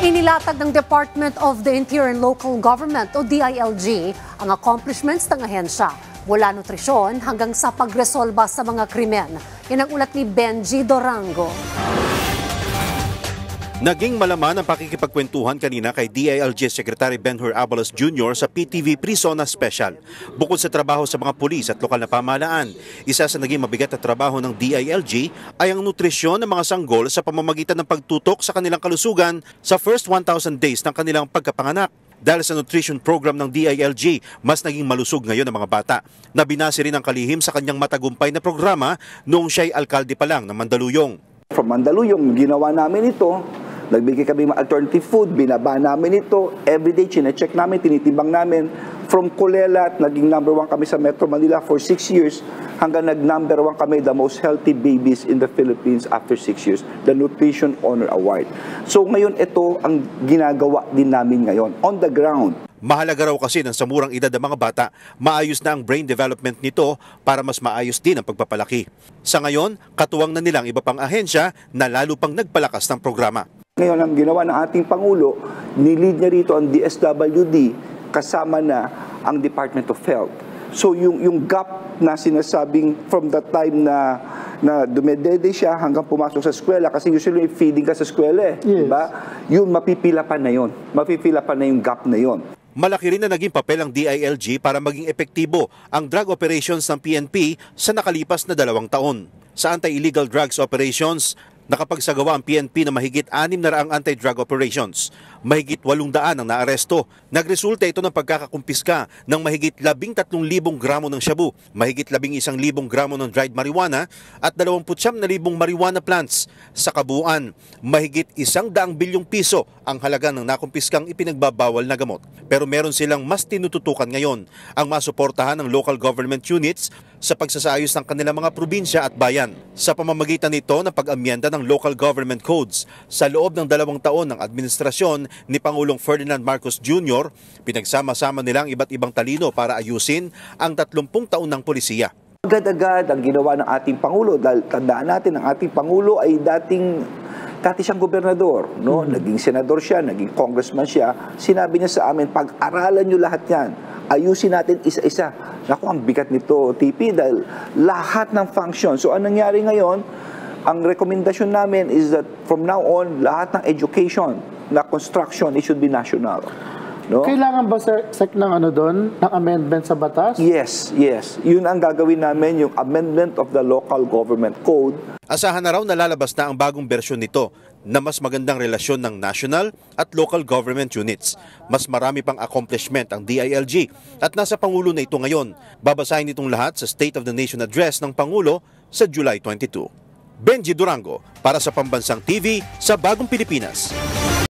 Inilatag ng Department of the Interior and Local Government o DILG ang accomplishments ng ahensya mula nutrisyon hanggang sa pagresolba sa mga krimen. Yan ang ulat ni Benji Durango. Naging malaman ang pakikipagkwentuhan kanina kay DILG Secretary Ben-Hur Abalos Jr. sa PTV Pre-Zona Special. Bukod sa trabaho sa mga pulis at lokal na pamahalaan, isa sa naging mabigat na trabaho ng DILG ay ang nutrisyon ng mga sanggol sa pamamagitan ng pagtutok sa kanilang kalusugan sa first 1,000 days ng kanilang pagkapanganak. Dahil sa nutrition program ng DILG, mas naging malusog ngayon ang mga bata. Nabinasi rin ang kalihim sa kanyang matagumpay na programa noong siya'y alkalde pa lang ng Mandaluyong. From Mandaluyong, ginawa namin ito. Nagbigay kami ng alternative food, binaba namin ito. Everyday, chinecheck namin, tinitimbang namin. From Kulela, naging number 1 kami sa Metro Manila for 6 years, hanggang nag-number 1 kami, the most healthy babies in the Philippines after 6 years, the Nutrition Honor Award. So ngayon, ito ang ginagawa din namin ngayon, on the ground. Mahalaga raw kasi ng sa murang edad ng mga bata, maayos na ang brain development nito para mas maayos din ang pagpapalaki. Sa ngayon, katuwang na nilang iba pang ahensya na lalo pang nagpalakas ng programa. Ngayon, ang ginawa ng ating Pangulo, nilid niya rito ang DSWD kasama na ang Department of Health. So yung gap na sinasabing from the time na dumedede siya hanggang pumasok sa eskwela, kasi usually feeding ka sa eskwela, yes. Diba? Yun, mapipila pa na yun. Mapipila pa na yung gap na yun. Malaki rin na naging papel ang DILG para maging epektibo ang drug operations ng PNP sa nakalipas na 2 taon. Sa anti-illegal drugs operations, nakapagsagawa ang PNP na mahigit 600 anti-drug operations. Mahigit 800 ang naaresto. Nagresulta ito ng pagkakakumpiska ng mahigit 13,000 gramo ng shabu, mahigit 11,000 gramo ng dried marijuana at 29,000 marijuana plants. Sa kabuuan, mahigit 100 bilyong piso ang halaga ng nakumpiskang ipinagbabawal na gamot. Pero meron silang mas tinututukan ngayon, ang masuportahan ng local government units sa pagsasayos ng kanilang mga probinsya at bayan. Sa pamamagitan nito ng pag-amyenda ng local government codes sa loob ng 2 taon ng administrasyon ni Pangulong Ferdinand Marcos Jr., pinagsama-sama nilang iba't ibang talino para ayusin ang 30 taon ng polisiya. Agad-agad ang ginawa ng ating Pangulo, dahil tandaan natin, ang ating Pangulo ay dati siyang gobernador, no? Naging senador siya, naging congressman siya. Sinabi niya sa amin, pag-aralan niyo lahat yan, ayusin natin isa-isa. Naku, ang bigat nito, TP, dahil lahat ng function. So, anong nangyari ngayon? Ang rekomendasyon namin is that from now on, lahat ng education na construction, it should be national. No? Kailangan ba, Sec, ng ng amendment sa batas? Yes, yes. Yun ang gagawin namin, yung amendment of the local government code. Asahan na raw na lalabas na ang bagong bersyon nito na mas magandang relasyon ng national at local government units. Mas marami pang accomplishment ang DILG at nasa Pangulo na ito ngayon. Babasahin itong lahat sa State of the Nation Address ng Pangulo sa July 22. Benji Durango para sa Pambansang TV sa Bagong Pilipinas.